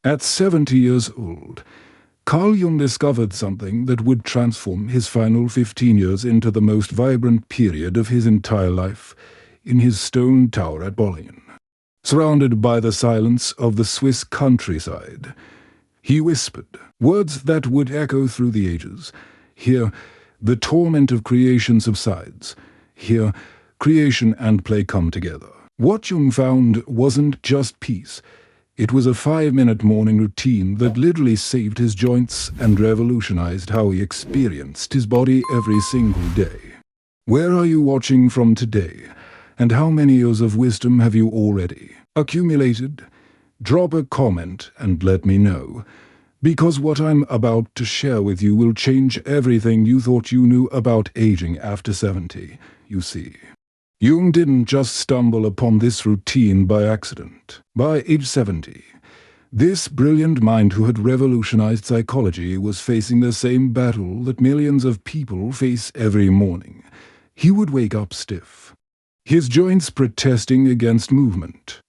At 70 years old, Carl Jung discovered something that would transform his final 15 years into the most vibrant period of his entire life in his stone tower at Bologna. Surrounded by the silence of the Swiss countryside, he whispered words that would echo through the ages. Here, the torment of creation subsides. Here, creation and play come together. What Jung found wasn't just peace. It was a 5-minute morning routine that literally saved his joints and revolutionized how he experienced his body every single day. Where are you watching from today? And how many years of wisdom have you already accumulated? Drop a comment and let me know, because what I'm about to share with you will change everything you thought you knew about aging after 70, you see. Jung didn't just stumble upon this routine by accident. By age 70, this brilliant mind who had revolutionized psychology was facing the same battle that millions of people face every morning. He would wake up stiff, his joints protesting against movement,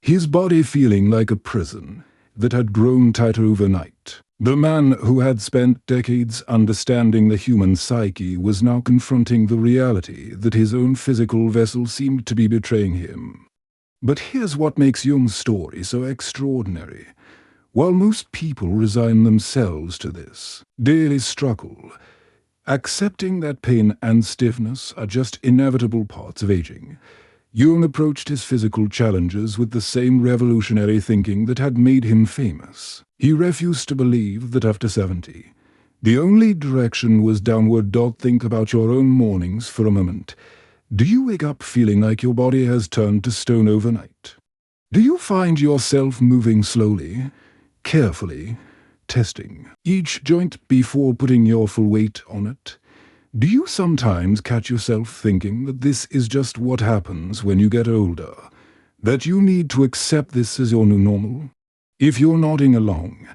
his body feeling like a prison that had grown tighter overnight. The man who had spent decades understanding the human psyche was now confronting the reality that his own physical vessel seemed to be betraying him. But here's what makes Jung's story so extraordinary. While most people resign themselves to this daily struggle, accepting that pain and stiffness are just inevitable parts of aging, Jung approached his physical challenges with the same revolutionary thinking that had made him famous. He refused to believe that after 70, the only direction was downward. Think about your own mornings for a moment. Do you wake up feeling like your body has turned to stone overnight? Do you find yourself moving slowly, carefully, testing each joint before putting your full weight on it? Do you sometimes catch yourself thinking that this is just what happens when you get older, that you need to accept this as your new normal? If you're nodding along,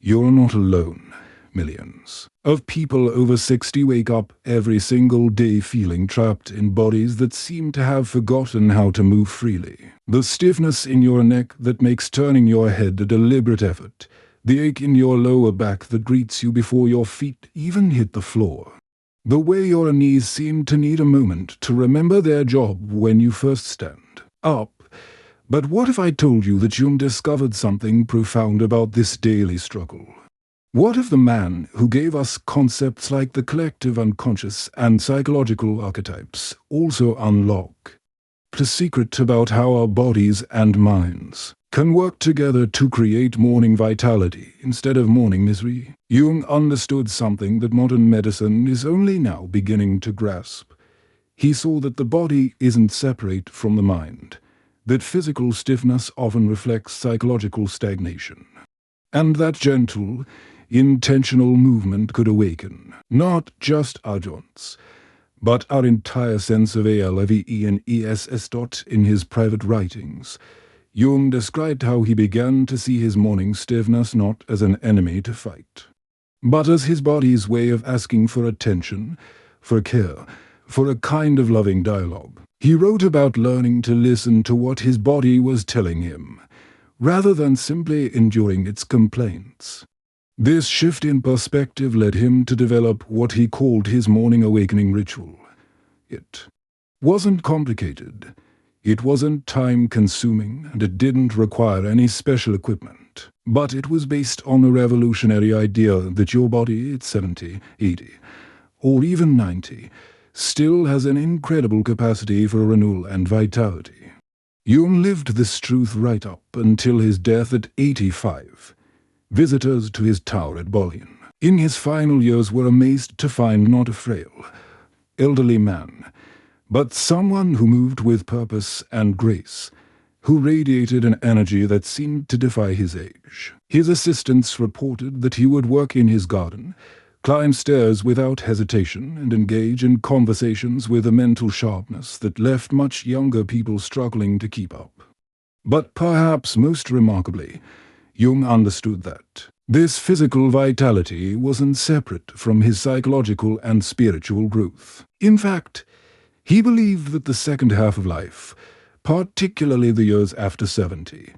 you're not alone. Millions of people over 60 wake up every single day feeling trapped in bodies that seem to have forgotten how to move freely. The stiffness in your neck that makes turning your head a deliberate effort, the ache in your lower back that greets you before your feet even hit the floor. The way your knees seem to need a moment to remember their job when you first stand up. But what if I told you that Jung discovered something profound about this daily struggle? What if the man who gave us concepts like the collective unconscious and psychological archetypes also unlock the secret about how our bodies and minds can work together to create morning vitality instead of morning misery? Jung understood something that modern medicine is only now beginning to grasp. He saw that the body isn't separate from the mind, that physical stiffness often reflects psychological stagnation, and that gentle, intentional movement could awaken not just our joints, but our entire sense of ALVENESS. In his private writings, Jung described how he began to see his morning stiffness not as an enemy to fight, but as his body's way of asking for attention, for care, for a kind of loving dialogue. He wrote about learning to listen to what his body was telling him, rather than simply enduring its complaints. This shift in perspective led him to develop what he called his morning awakening ritual. It wasn't complicated. It wasn't time-consuming, and it didn't require any special equipment. But it was based on a revolutionary idea that your body at 70, 80, or even 90 still has an incredible capacity for renewal and vitality. Jung lived this truth right up until his death at 85. Visitors to his tower at Bologna in his final years were amazed to find not a frail, elderly man, but someone who moved with purpose and grace, who radiated an energy that seemed to defy his age. His assistants reported that he would work in his garden, climb stairs without hesitation, and engage in conversations with a mental sharpness that left much younger people struggling to keep up. But perhaps most remarkably, Jung understood that this physical vitality wasn't separate from his psychological and spiritual growth. In fact, he believed that the second half of life, particularly the years after 70,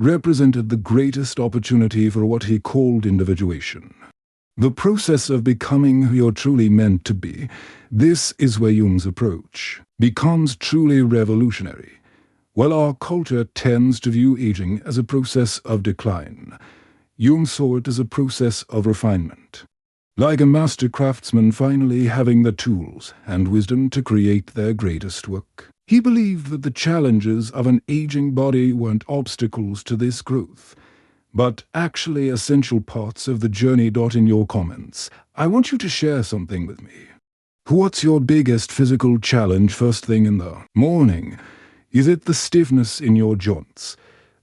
represented the greatest opportunity for what he called individuation. The process of becoming who you're truly meant to be, this is where Jung's approach becomes truly revolutionary. While our culture tends to view aging as a process of decline, Jung saw it as a process of refinement. Like a master craftsman finally having the tools and wisdom to create their greatest work. He believed that the challenges of an aging body weren't obstacles to this growth, but actually essential parts of the journey. In your comments, I want you to share something with me. What's your biggest physical challenge first thing in the morning? Is it the stiffness in your joints?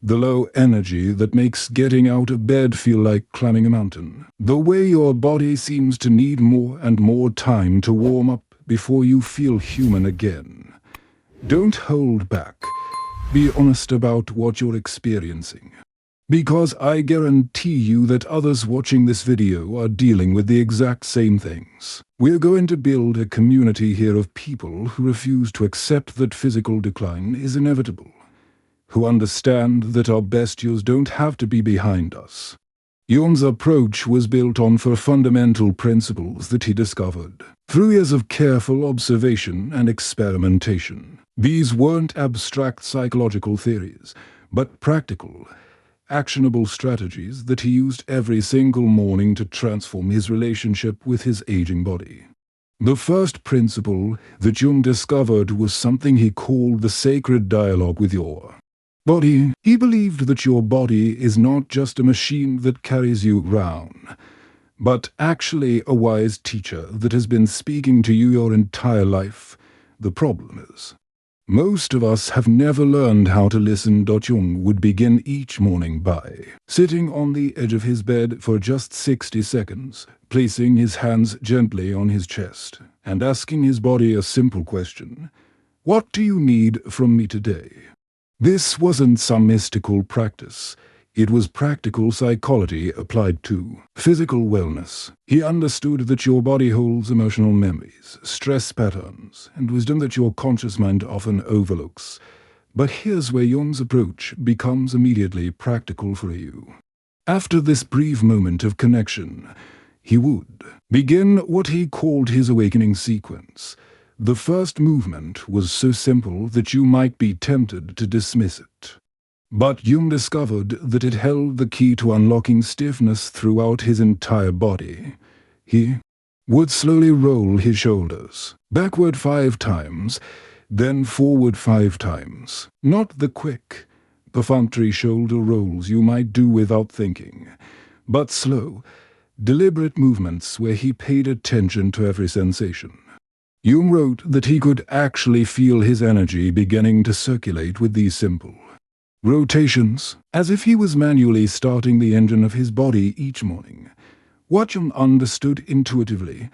The low energy that makes getting out of bed feel like climbing a mountain? The way your body seems to need more and more time to warm up before you feel human again? Don't hold back. Be honest about what you're experiencing. Because I guarantee you that others watching this video are dealing with the exact same things. We're going to build a community here of people who refuse to accept that physical decline is inevitable, who understand that our best years don't have to be behind us. Jung's approach was built on 4 fundamental principles that he discovered through years of careful observation and experimentation. These weren't abstract psychological theories, but practical, actionable strategies that he used every single morning to transform his relationship with his aging body. The first principle that Jung discovered was something he called the sacred dialogue with your body. He believed that your body is not just a machine that carries you round, but actually a wise teacher that has been speaking to you your entire life. The problem is, most of us have never learned how to listen. Jung would begin each morning by sitting on the edge of his bed for just 60 seconds, placing his hands gently on his chest, and asking his body a simple question: "What do you need from me today?" This wasn't some mystical practice. It was practical psychology applied to physical wellness. He understood that your body holds emotional memories, stress patterns, and wisdom that your conscious mind often overlooks. But here's where Jung's approach becomes immediately practical for you. After this brief moment of connection, he would begin what he called his awakening sequence. The first movement was so simple that you might be tempted to dismiss it. But Jung discovered that it held the key to unlocking stiffness throughout his entire body. He would slowly roll his shoulders, backward 5 times, then forward 5 times. Not the quick, perfunctory shoulder rolls you might do without thinking, but slow, deliberate movements where he paid attention to every sensation. Jung wrote that he could actually feel his energy beginning to circulate with these simple rotations, as if he was manually starting the engine of his body each morning. What Jung understood intuitively,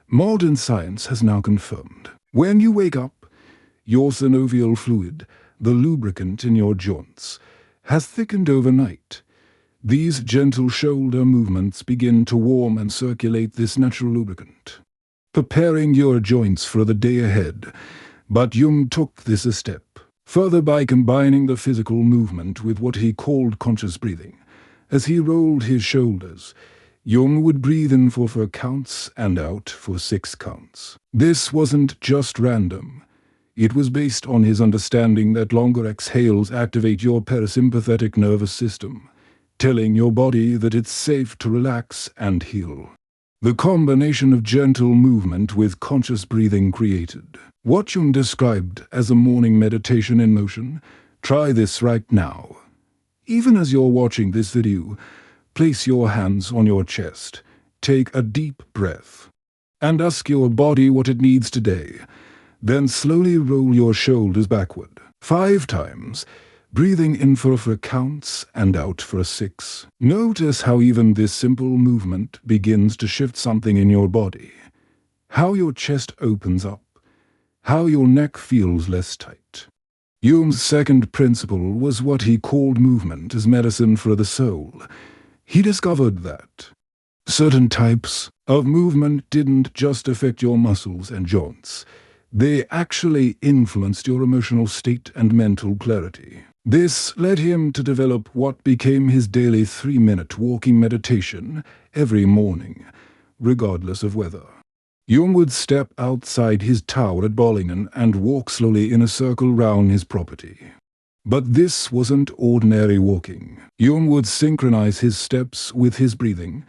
modern science has now confirmed. When you wake up, your synovial fluid, the lubricant in your joints, has thickened overnight. These gentle shoulder movements begin to warm and circulate this natural lubricant, preparing your joints for the day ahead. But Jung took this a step further by combining the physical movement with what he called conscious breathing. As he rolled his shoulders, Jung would breathe in for 4 counts and out for 6 counts. This wasn't just random. It was based on his understanding that longer exhales activate your parasympathetic nervous system, telling your body that it's safe to relax and heal. The combination of gentle movement with conscious breathing created what Jung described as a morning meditation in motion. Try this right now. Even as you're watching this video, place your hands on your chest, take a deep breath, and ask your body what it needs today. Then slowly roll your shoulders backward 5 times, breathing in for 4 counts and out for 6. Notice how even this simple movement begins to shift something in your body. How your chest opens up, how your neck feels less tight. Jung's second principle was what he called movement as medicine for the soul. He discovered that certain types of movement didn't just affect your muscles and joints. They actually influenced your emotional state and mental clarity. This led him to develop what became his daily 3-minute walking meditation every morning, regardless of weather. Jung would step outside his tower at Bollingen and walk slowly in a circle round his property. But this wasn't ordinary walking. Jung would synchronize his steps with his breathing,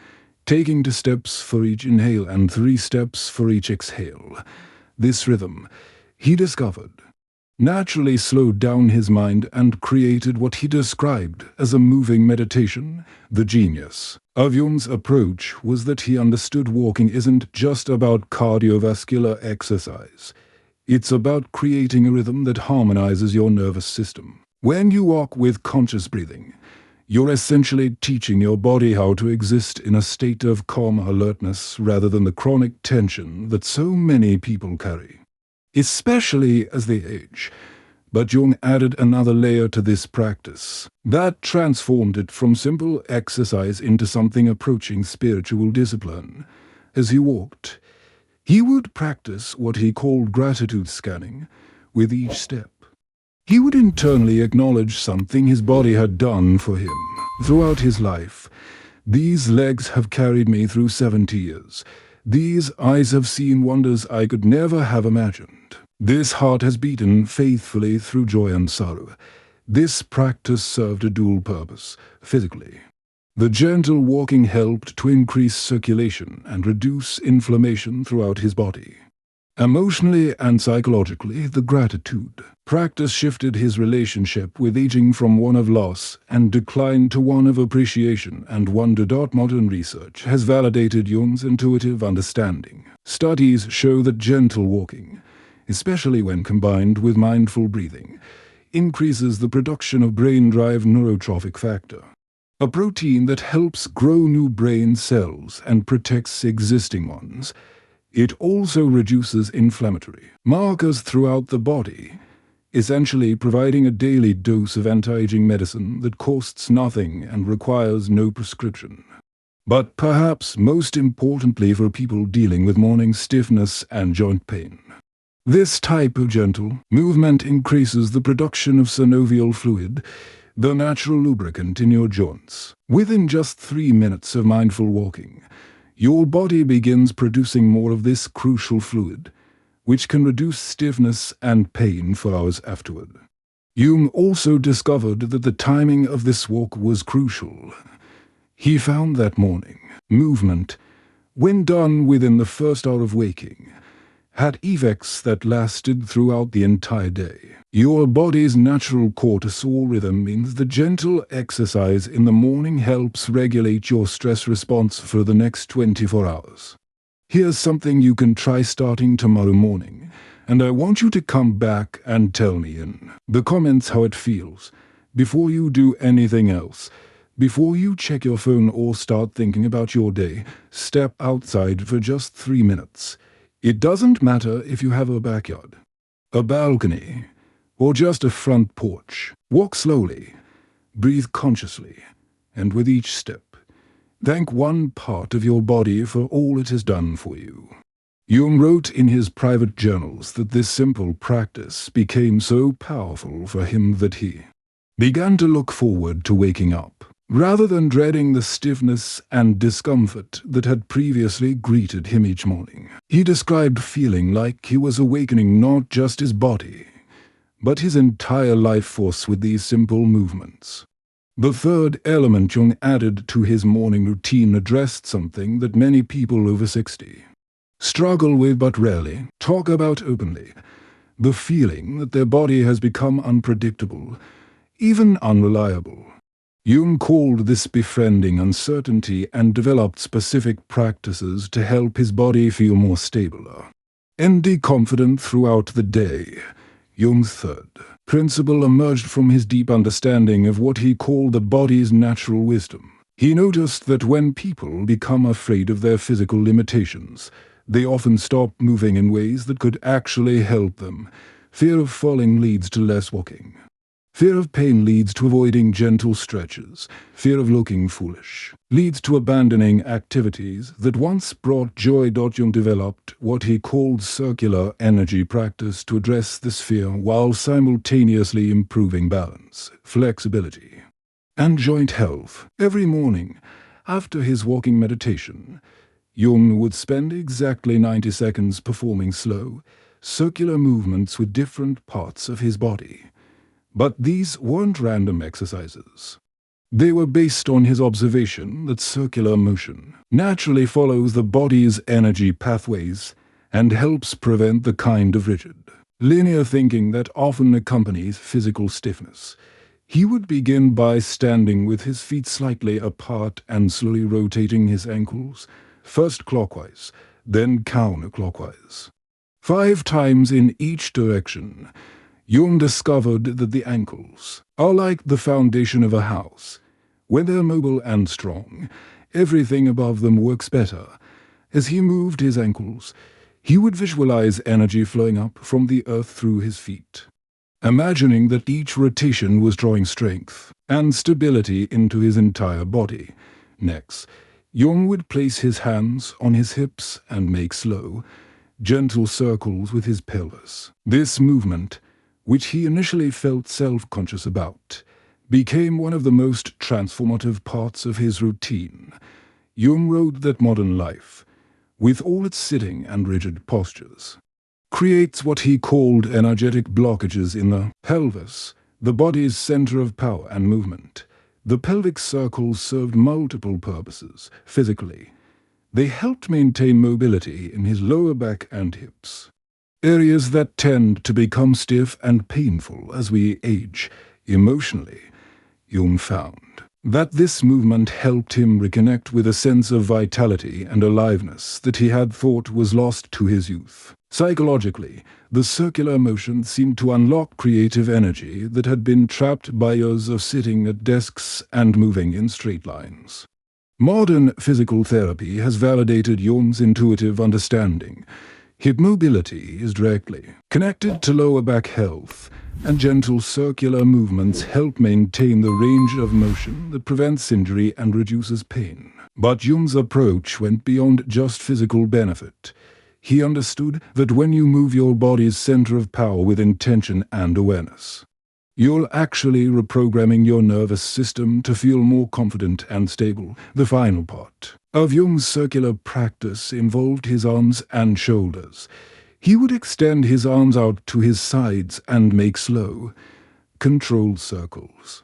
taking 2 steps for each inhale and 3 steps for each exhale. This rhythm, he discovered, naturally slowed down his mind and created what he described as a moving meditation. The genius of Jung's approach was that he understood walking isn't just about cardiovascular exercise. It's about creating a rhythm that harmonizes your nervous system. When you walk with conscious breathing, you're essentially teaching your body how to exist in a state of calm alertness rather than the chronic tension that so many people carry, especially as they age. But Jung added another layer to this practice that transformed it from simple exercise into something approaching spiritual discipline. As he walked, he would practice what he called gratitude scanning with each step. He would internally acknowledge something his body had done for him throughout his life. These legs have carried me through 70 years. These eyes have seen wonders I could never have imagined. This heart has beaten faithfully through joy and sorrow. This practice served a dual purpose, physically. The gentle walking helped to increase circulation and reduce inflammation throughout his body. Emotionally and psychologically, the gratitude practice shifted his relationship with aging from one of loss and decline to one of appreciation and wonder. Modern research has validated Jung's intuitive understanding. Studies show that gentle walking, especially when combined with mindful breathing, increases the production of brain-derived neurotrophic factor, a protein that helps grow new brain cells and protects existing ones. It also reduces inflammatory markers throughout the body, essentially providing a daily dose of anti-aging medicine that costs nothing and requires no prescription. But perhaps most importantly for people dealing with morning stiffness and joint pain, this type of gentle movement increases the production of synovial fluid, the natural lubricant in your joints. Within just 3 minutes of mindful walking, your body begins producing more of this crucial fluid, which can reduce stiffness and pain for hours afterward. Jung also discovered that the timing of this walk was crucial. He found that morning movement, when done within the first hour of waking, had effects that lasted throughout the entire day. Your body's natural cortisol rhythm means the gentle exercise in the morning helps regulate your stress response for the next 24 hours. Here's something you can try starting tomorrow morning, and I want you to come back and tell me in the comments how it feels. Before you do anything else, before you check your phone or start thinking about your day, step outside for just 3 minutes. It doesn't matter if you have a backyard, a balcony, or just a front porch. Walk slowly, breathe consciously, and with each step, thank one part of your body for all it has done for you. Jung wrote in his private journals that this simple practice became so powerful for him that he began to look forward to waking up, rather than dreading the stiffness and discomfort that had previously greeted him each morning. He described feeling like he was awakening not just his body, but his entire life force with these simple movements. The third element Jung added to his morning routine addressed something that many people over 60 struggle with but rarely talk about openly: the feeling that their body has become unpredictable, even unreliable. Jung called this befriending uncertainty and developed specific practices to help his body feel more stable and confident throughout the day. Jung's third principle emerged from his deep understanding of what he called the body's natural wisdom. He noticed that when people become afraid of their physical limitations, they often stop moving in ways that could actually help them. Fear of falling leads to less walking. Fear of pain leads to avoiding gentle stretches. Fear of looking foolish leads to abandoning activities that once brought joy. Jung developed what he called circular energy practice to address this fear while simultaneously improving balance, flexibility, and joint health. Every morning, after his walking meditation, Jung would spend exactly 90 seconds performing slow, circular movements with different parts of his body. But these weren't random exercises. They were based on his observation that circular motion naturally follows the body's energy pathways and helps prevent the kind of rigid, linear thinking that often accompanies physical stiffness. He would begin by standing with his feet slightly apart and slowly rotating his ankles, first clockwise, then counterclockwise. 5 times in each direction. Jung discovered that the ankles are like the foundation of a house. When they're mobile and strong, everything above them works better. As he moved his ankles, he would visualize energy flowing up from the earth through his feet, imagining that each rotation was drawing strength and stability into his entire body. Next, Jung would place his hands on his hips and make slow, gentle circles with his pelvis. This movement, which he initially felt self-conscious about, became one of the most transformative parts of his routine. Jung wrote that modern life, with all its sitting and rigid postures, creates what he called energetic blockages in the pelvis, the body's center of power and movement. The pelvic circles served multiple purposes. Physically, they helped maintain mobility in his lower back and hips, areas that tend to become stiff and painful as we age. Emotionally, Jung found that this movement helped him reconnect with a sense of vitality and aliveness that he had thought was lost to his youth. Psychologically, the circular motion seemed to unlock creative energy that had been trapped by years of sitting at desks and moving in straight lines. Modern physical therapy has validated Jung's intuitive understanding. Hip mobility is directly connected to lower back health, and gentle circular movements help maintain the range of motion that prevents injury and reduces pain. But Jung's approach went beyond just physical benefit. He understood that when you move your body's center of power with intention and awareness, you're actually reprogramming your nervous system to feel more confident and stable. The final part of Jung's circular practice involved his arms and shoulders. He would extend his arms out to his sides and make slow, controlled circles,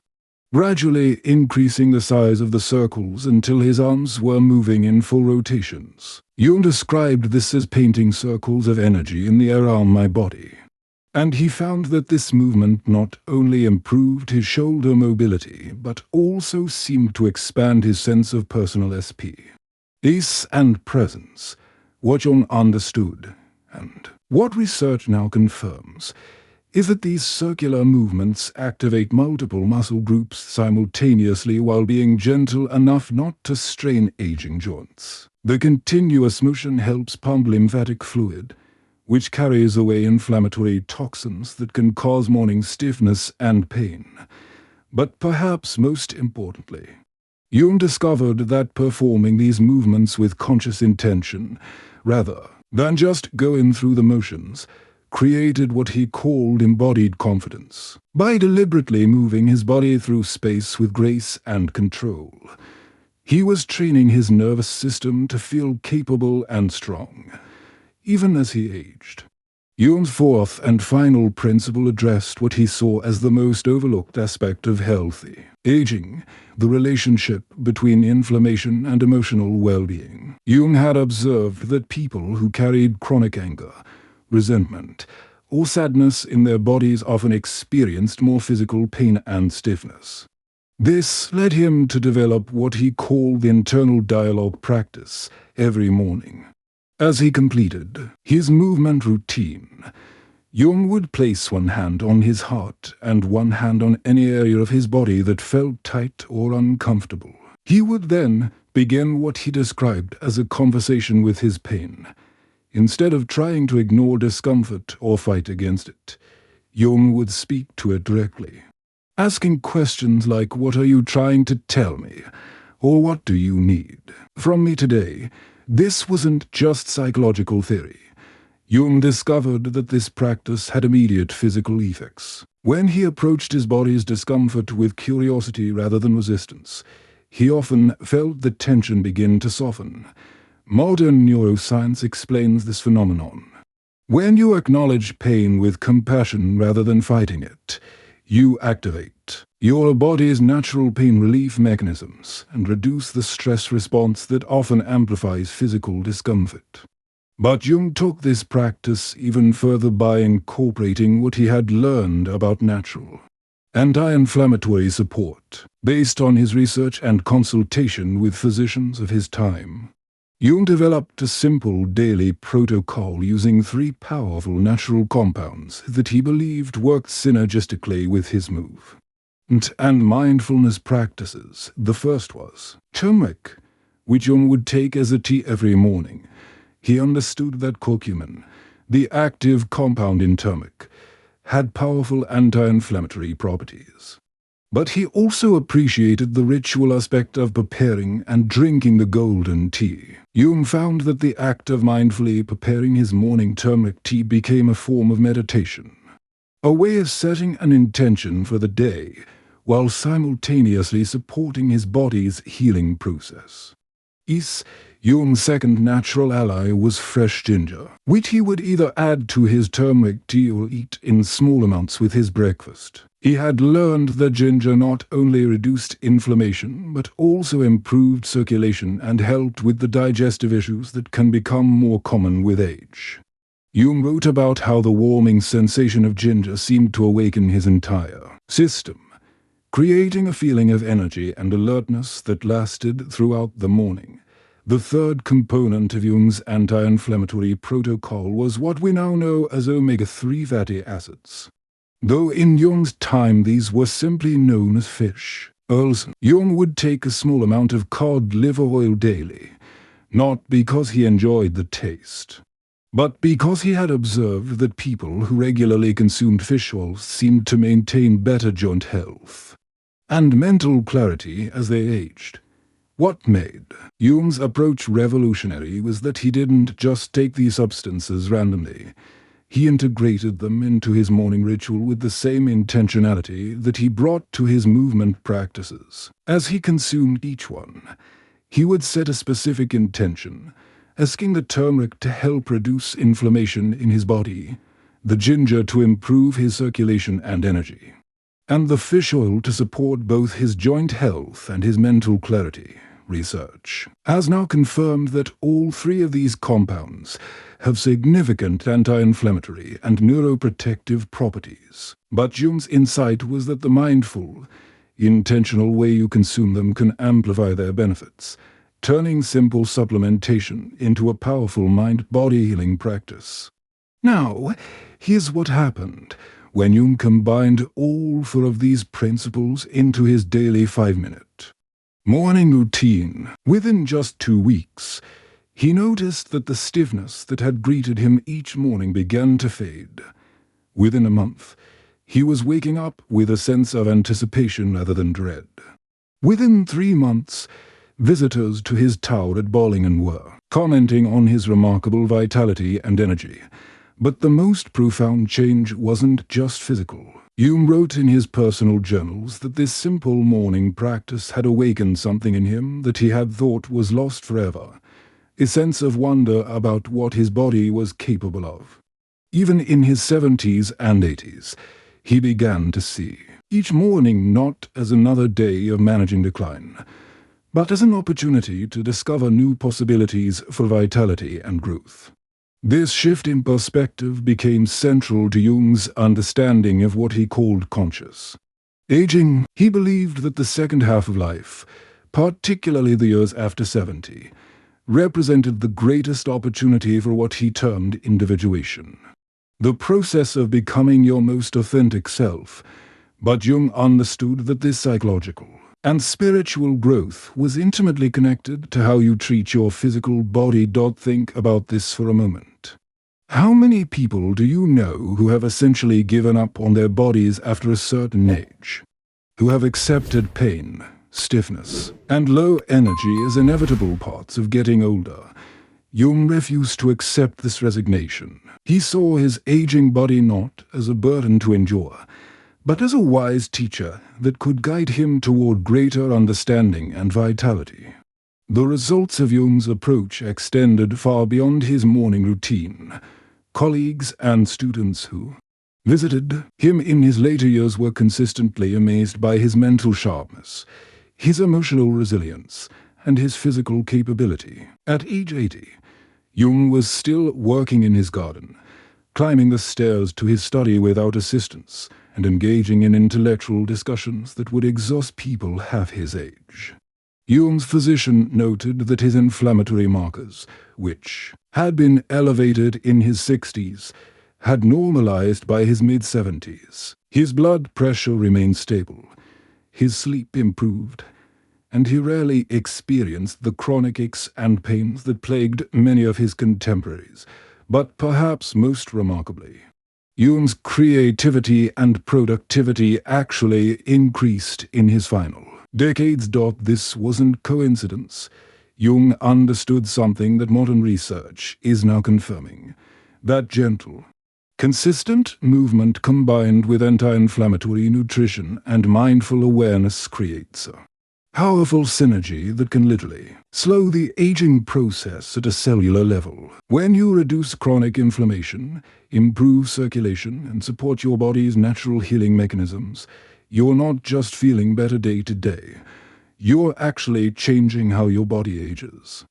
gradually increasing the size of the circles until his arms were moving in full rotations. Jung described this as painting circles of energy in the air around my body. And he found that this movement not only improved his shoulder mobility, but also seemed to expand his sense of personal ease and presence. What Jung understood, and what research now confirms, is that these circular movements activate multiple muscle groups simultaneously while being gentle enough not to strain aging joints. The continuous motion helps pump lymphatic fluid, which carries away inflammatory toxins that can cause morning stiffness and pain. But perhaps most importantly, Jung discovered that performing these movements with conscious intention, rather than just going through the motions, created what he called embodied confidence. By deliberately moving his body through space with grace and control, he was training his nervous system to feel capable and strong, even as he aged. Jung's fourth and final principle addressed what he saw as the most overlooked aspect of healthy aging, the relationship between inflammation and emotional well-being. Jung had observed that people who carried chronic anger, resentment, or sadness in their bodies often experienced more physical pain and stiffness. This led him to develop what he called the internal dialogue practice every morning. As he completed his movement routine, Jung would place one hand on his heart and one hand on any area of his body that felt tight or uncomfortable. He would then begin what he described as a conversation with his pain. Instead of trying to ignore discomfort or fight against it, Jung would speak to it directly. asking questions like, "What are you trying to tell me?" or "What do you need from me today?" This wasn't just psychological theory. Jung discovered that this practice had immediate physical effects. When he approached his body's discomfort with curiosity rather than resistance, he often felt the tension begin to soften. Modern neuroscience explains this phenomenon. When you acknowledge pain with compassion rather than fighting it, you activate your body's natural pain relief mechanisms and reduce the stress response that often amplifies physical discomfort. But Jung took this practice even further by incorporating what he had learned about natural anti-inflammatory support, based on his research and consultation with physicians of his time. Jung developed a simple daily protocol using 3 powerful natural compounds that he believed worked synergistically with his movement and mindfulness practices. The first was turmeric, which Jung would take as a tea every morning. He understood that curcumin, the active compound in turmeric, had powerful anti-inflammatory properties. But he also appreciated the ritual aspect of preparing and drinking the golden tea. Jung found that the act of mindfully preparing his morning turmeric tea became a form of meditation, a way of setting an intention for the day while simultaneously supporting his body's healing process. Jung's second natural ally was fresh ginger, which he would either add to his turmeric tea or eat in small amounts with his breakfast. He had learned that ginger not only reduced inflammation but also improved circulation and helped with the digestive issues that can become more common with age. Jung wrote about how the warming sensation of ginger seemed to awaken his entire system, creating a feeling of energy and alertness that lasted throughout the morning. The third component of Jung's anti-inflammatory protocol was what we now know as omega-3 fatty acids. Though in Jung's time these were simply known as fish oils, Jung would take a small amount of cod liver oil daily, not because he enjoyed the taste, but because he had observed that people who regularly consumed fish oils seemed to maintain better joint health and mental clarity as they aged. What made Jung's approach revolutionary was that he didn't just take these substances randomly. He integrated them into his morning ritual with the same intentionality that he brought to his movement practices. As he consumed each one, he would set a specific intention, asking the turmeric to help reduce inflammation in his body, the ginger to improve his circulation and energy, and the fish oil to support both his joint health and his mental clarity. Research has now confirmed that all 3 of these compounds have significant anti-inflammatory and neuroprotective properties. But Jung's insight was that the mindful, intentional way you consume them can amplify their benefits, turning simple supplementation into a powerful mind-body healing practice. Now, here's what happened when Jung combined all 4 of these principles into his daily 5-minute morning routine. Within just 2 weeks, he noticed that the stiffness that had greeted him each morning began to fade. Within a month, he was waking up with a sense of anticipation rather than dread. Within 3 months, visitors to his tower at Bollingen were commenting on his remarkable vitality and energy. But the most profound change wasn't just physical. Jung wrote in his personal journals that this simple morning practice had awakened something in him that he had thought was lost forever, a sense of wonder about what his body was capable of. Even in his 70s and 80s, he began to see each morning not as another day of managing decline, but as an opportunity to discover new possibilities for vitality and growth. This shift in perspective became central to Jung's understanding of what he called conscious aging. He believed that the second half of life, particularly the years after 70, represented the greatest opportunity for what he termed individuation, the process of becoming your most authentic self. But Jung understood that this psychological and spiritual growth was intimately connected to how you treat your physical body. Think about this for a moment. How many people do you know who have essentially given up on their bodies after a certain age? who have accepted pain, stiffness, and low energy as inevitable parts of getting older. Jung refused to accept this resignation. He saw his aging body not as a burden to endure, but as a wise teacher that could guide him toward greater understanding and vitality. The results of Jung's approach extended far beyond his morning routine. Colleagues and students who visited him in his later years were consistently amazed by his mental sharpness, his emotional resilience, and his physical capability. At age 80, Jung was still working in his garden, climbing the stairs to his study without assistance, and engaging in intellectual discussions that would exhaust people half his age. Jung's physician noted that his inflammatory markers, which had been elevated in his 60s, had normalized by his mid-70s. His blood pressure remained stable, his sleep improved, and he rarely experienced the chronic aches and pains that plagued many of his contemporaries. But perhaps most remarkably, Jung's creativity and productivity actually increased in his final decades. This wasn't coincidence. Jung understood something that modern research is now confirming: that gentle, consistent movement combined with anti-inflammatory nutrition and mindful awareness creates a powerful synergy that can literally slow the aging process at a cellular level. When you reduce chronic inflammation, improve circulation, and support your body's natural healing mechanisms, you're not just feeling better day to day. You're actually changing how your body ages.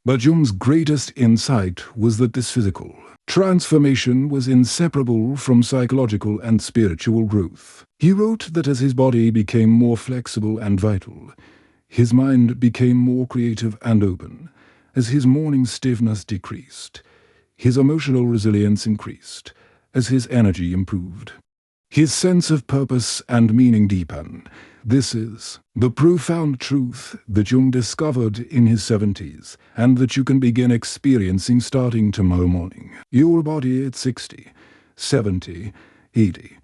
But Jung's greatest insight was that this physical transformation was inseparable from psychological and spiritual growth. He wrote that as his body became more flexible and vital, his mind became more creative and open. As his morning stiffness decreased, his emotional resilience increased. As his energy improved, his sense of purpose and meaning deepened. This is the profound truth that Jung discovered in his 70s, and that you can begin experiencing starting tomorrow morning. Your body at 60, 70, 80,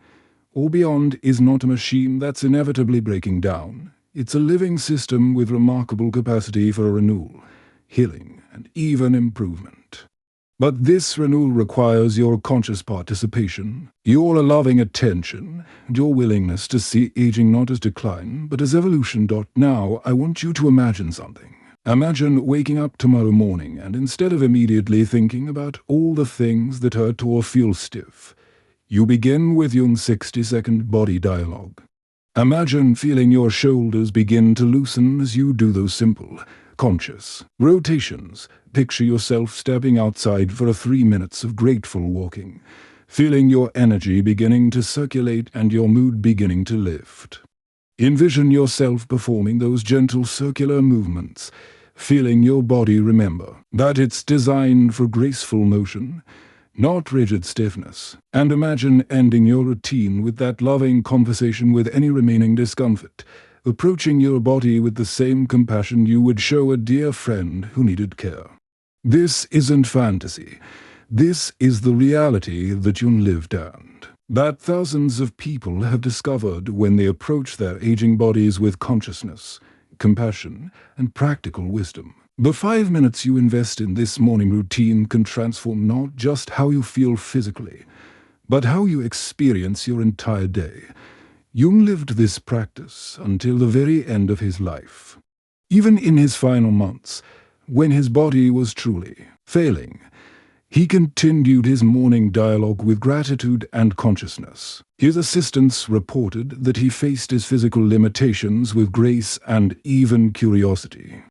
or beyond is not a machine that's inevitably breaking down. It's a living system with remarkable capacity for renewal, healing, and even improvement. But this renewal requires your conscious participation, your loving attention, and your willingness to see aging not as decline, but as evolution. Now, I want you to imagine something. Imagine waking up tomorrow morning, and instead of immediately thinking about all the things that hurt or feel stiff, you begin with Jung's 60-second body dialogue. Imagine feeling your shoulders begin to loosen as you do those simple, conscious rotations. Picture yourself stepping outside for 3 minutes of grateful walking, feeling your energy beginning to circulate and your mood beginning to lift. Envision yourself performing those gentle circular movements, feeling your body remember that it's designed for graceful motion, not rigid stiffness. And imagine ending your routine with that loving conversation with any remaining discomfort, approaching your body with the same compassion you would show a dear friend who needed care. This isn't fantasy. This is the reality that Jung lived and that thousands of people have discovered when they approach their aging bodies with consciousness, compassion, and practical wisdom. The 5 minutes you invest in this morning routine can transform not just how you feel physically, but how you experience your entire day. Jung lived this practice until the very end of his life. Even in his final months, when his body was truly failing, he continued his morning dialogue with gratitude and consciousness. His assistants reported that he faced his physical limitations with grace and even curiosity,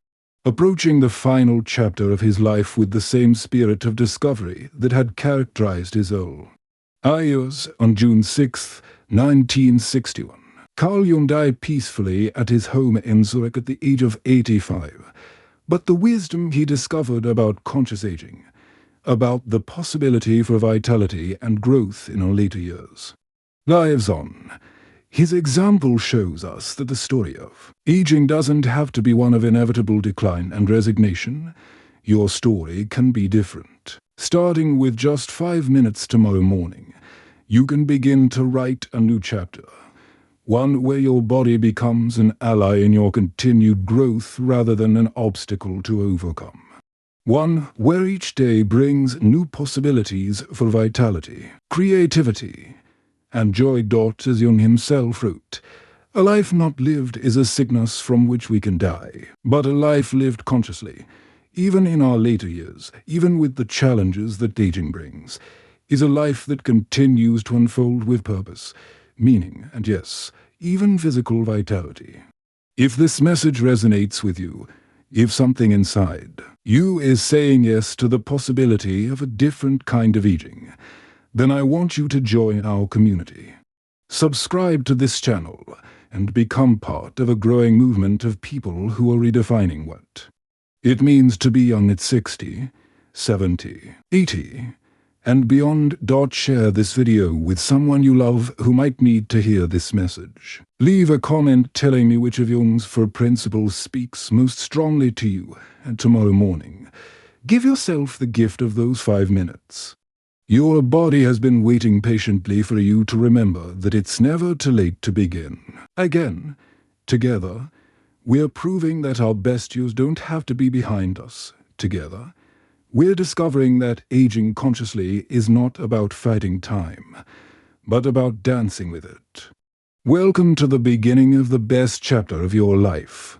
approaching the final chapter of his life with the same spirit of discovery that had characterized his whole years. On June 6, 1961, Carl Jung died peacefully at his home in Zurich at the age of 85. But the wisdom he discovered about conscious aging, about the possibility for vitality and growth in our later years, lives on. His example shows us that the story of aging doesn't have to be one of inevitable decline and resignation. Your story can be different. Starting with just 5 minutes tomorrow morning, you can begin to write a new chapter. One where your body becomes an ally in your continued growth rather than an obstacle to overcome. One where each day brings new possibilities for vitality, creativity, and joy. As Jung himself wrote, "A life not lived is a sickness from which we can die, but a life lived consciously, even in our later years, even with the challenges that aging brings, is a life that continues to unfold with purpose, meaning, and yes, even physical vitality." If this message resonates with you, if something inside you is saying yes to the possibility of a different kind of aging, then I want you to join our community. Subscribe to this channel and become part of a growing movement of people who are redefining what it means to be young at 60, 70, 80, and beyond. Share this video with someone you love who might need to hear this message. Leave a comment telling me which of Jung's 4 principles speaks most strongly to you, and tomorrow morning, give yourself the gift of those 5 minutes. Your body has been waiting patiently for you to remember that it's never too late to begin. Again, together, we're proving that our best years don't have to be behind us. Together, we're discovering that aging consciously is not about fighting time, but about dancing with it. Welcome to the beginning of the best chapter of your life.